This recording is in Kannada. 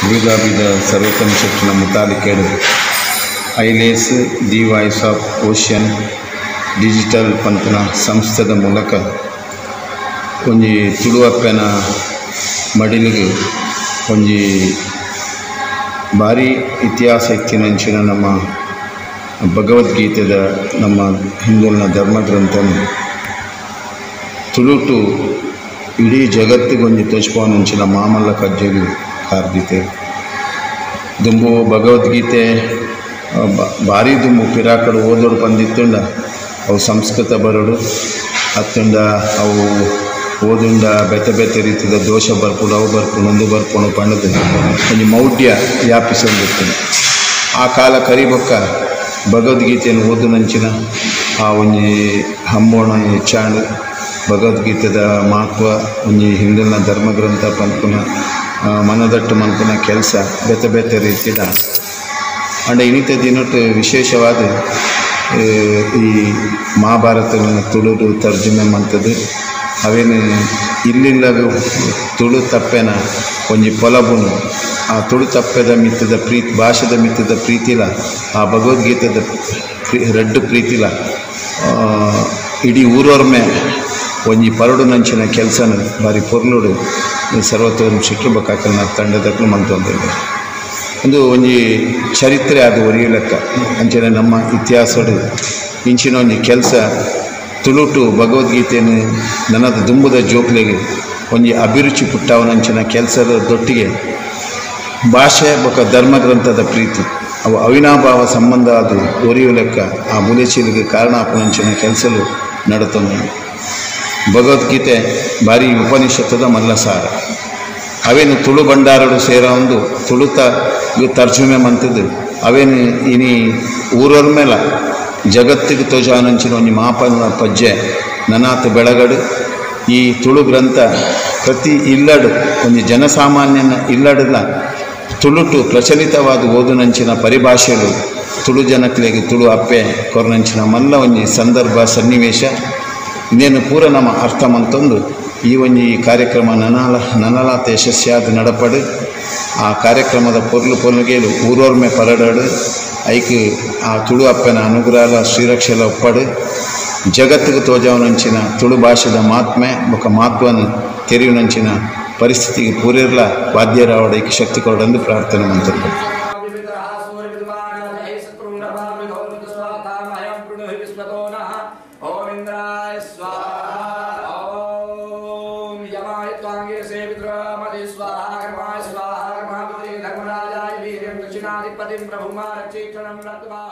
ಅಬುದಾಬಿದ ಸರ್ವಕನಿಷ್ಠನ ಮುತಾಲಿಕೆಡು ಐಲೇಸ್ the voice of ocean digital ಪಂತನ ಸಂಸ್ಥೆದ ಮೂಲಕ ಒಂಜಿ ತುಳುವಪ್ಪನ ಮಡಿಲಿಗೆ ಒಂಜಿ ಭಾರಿ ಇತಿಹಾಸ ಇತ್ತಿನಂಚಿನ ನಮ್ಮ ಭಗವದ್ಗೀತೆದ ನಮ್ಮ ಹಿಂದೂನ ಧರ್ಮಗ್ರಂಥನ ತುಳುಟು ಇಡೀ ಜಗತ್ತಿಗೊಂದು ತೋಚ್ಪವನಂಚಿನ ಮಾಮಲ್ಲ ಕಜ್ಜೆಗೆ ಕಾರ್ದಿತೆ ದುಂಬು ಭಗವದ್ಗೀತೆ ಭಾರಿ ದುಂಬು ಪಿರಾಕಡು ಓದೋಡು ಬಂದಿತ್ತುಂಡ ಅವು ಸಂಸ್ಕೃತ ಬರೋಡು ಹತ್ತುಂಡ ಅವು ಓದುಂಡ ಬೆತೆ ಬೆತೆ ರೀತಿಯ ದೋಷ ಬರ್ಪುಡು ಅವು ಬರ್ಪುಡು ಒಂದು ಬರ್ಪುಣು ಪಂಡದು ಒಂದು ಮೌಢ್ಯ ವ್ಯಾಪಿಸೊಂದಿತ್ತು ಆ ಕಾಲ ಕರಿಬೊಕ್ಕ ಭಗವದ್ಗೀತೆಯನ್ನು ಓದುನಂಚಿನ ಆ ಒಂಜಿ ಹಂಬೋಣ ಹೆಚ್ಚಾಂಡು ಭಗವದ್ಗೀತೆದ ಮಹತ್ವ ಒಂಜಿ ಹಿಂದಿನ ಧರ್ಮಗ್ರಂಥ ಪಂಪುನ ಮನದಟ್ಟು ಮನ್ಪುನ ಕೆಲಸ ಬೆತೆ ಬೆತೆ ರೀತಿಯ ಅಂಡ ಇನ್ನಿತ ದಿನಟ್ಟು ವಿಶೇಷವಾದ ಈ ಮಹಾಭಾರತ ತುಳುಡು ತರ್ಜುಮೆ ಮಂತದ್ದು ಅವೇನು ಇಲ್ಲಿಲ್ಲದು ತುಳು ತಪ್ಪೆನ ಒಂಜಿ ಪೊಲಬುನು ಆ ತುಳು ತಪ್ಪೆದ ಮಿತ್ತದ ಪ್ರೀತಿ ಭಾಷೆದ ಮಿತ್ತದ ಪ್ರೀತಿಲ ಆ ಭಗವದ್ಗೀತೆದ ರೆಡ್ಡು ಪ್ರೀತಿಲ ಇಡೀ ಊರೊರ್ಮೆ ಒಂಜಿ ಪರಡು ನಂಚಿನ ಕೆಲಸನ ಬಾರಿ ಪೊರ್ಲುಡು ಸರ್ವತೋರು ಶಿಕ್ಷಬೇಕಾಕಲ್ನ ತಂಡದಕ್ಕೂ ಮಂತೊಂದಿದೆ ಒಂದು ಒಂಜಿ ಚರಿತ್ರೆ ಅದು ಒರಿಯಲೆಕ್ಕ ಅಂಚನೆ ನಮ್ಮ ಇತಿಹಾಸಡು ಇಂಚಿನ ಒಂಜಿ ಕೆಲಸ ತುಳುಟು ಭಗವದ್ಗೀತೆಯನ್ನು ನನ್ನದ ದುಂಬುದ ಜೋಕ್ಲೆಗೆ ಒಂಜಿ ಅಭಿರುಚಿ ಪುಟ್ಟವನಂಚಿನ ಕೆಲಸದ ದೊಟ್ಟಿಗೆ ಭಾಷೆ ಬೊಕ್ಕ ಧರ್ಮಗ್ರಂಥದ ಪ್ರೀತಿ ಅವು ಅವಿನಾಭಾವ ಸಂಬಂಧ ಅದು ಒರಿಯು ಲೆಕ್ಕ ಆ ಮುಲೆಚೀಲಿಗೆ ಕಾರಣ ಆಪುನಂಚಿನ ಕೆಲಸಲು ನಡತನು ಭಗವದ್ಗೀತೆ ಭಾರಿ ಉಪನಿಷತ್ತದ ಮಲ್ಲಸಾರ ಅವೇನು ತುಳು ಭಂಡಾರಡು ಸೇರ ಒಂದು ತುಳುತ ತರ್ಜುಮೆ ಮಂತದ್ದು ಅವೇನು ಇನಿ ಊರೊರ ಮೇಲೆ ಜಗತ್ತಿಗೆ ತೋಜಾನಂಚಿನ ಒಂಜಿ ಮಾಪನ ಪಜ್ಜೆ ನನಾತ್ ಬೆಳಗಡು ಈ ತುಳು ಗ್ರಂಥ ಪ್ರತಿ ಇಲ್ಲಡು ಒಂಜಿ ಜನಸಾಮಾನ್ಯನ ಇಲ್ಲಡಲ್ಲ ತುಳುಟು ಪ್ರಚಲಿತವಾದ ಓದುನಂಚಿನ ಪರಿಭಾಷೆಗಳು ತುಳು ಜನಕ್ಲೆಗೆ ತುಳು ಅಪ್ಪೆ ಕೊರನಂಚಿನ ಮಲ್ಲ ಒಂಜಿ ಸಂದರ್ಭ ಸನ್ನಿವೇಶ ಇನ್ನೇನು ಪೂರ ನಮ್ಮ ಅರ್ಥ ಮಂತೊಂದು ಈ ಒಂಜಿ ಕಾರ್ಯಕ್ರಮ ನನಲಾತ ಯಶಸ್ಸಿಯಾದ ನಡಪಡು ಆ ಕಾರ್ಯಕ್ರಮದ ಪೊರ್ಲುಗೇಲು ಊರೊರ್ಮೆ ಪರಡಡು ಐಕ್ ಆ ತುಳು ಅಪ್ಪನ ಅನುಗ್ರಹ ಶ್ರೀರಕ್ಷೆಲ ಒಪ್ಪಡು ಜಗತ್ತಿಗೆ ತೋಜಾವನಂಚಿನ ತುಳು ಭಾಷೆದ ಮಾತ್ಮೆ ಬೊಕ್ಕ ಮಹತ್ವನ ತೆರೆಯುನಂಚಿನ ಪರಿಸ್ಥಿತಿಗೆ ಪೂರಿರ್ಲ ವಾದ್ಯರಾವಡೈಕ್ಕೆ ಶಕ್ತಿ ಕೊಡಂದು ಪ್ರಾರ್ಥನೆ ಮಂತದ್ದು दक्षिणाधिपतिं प्रभुमा रक्षेक्षणं रत्वा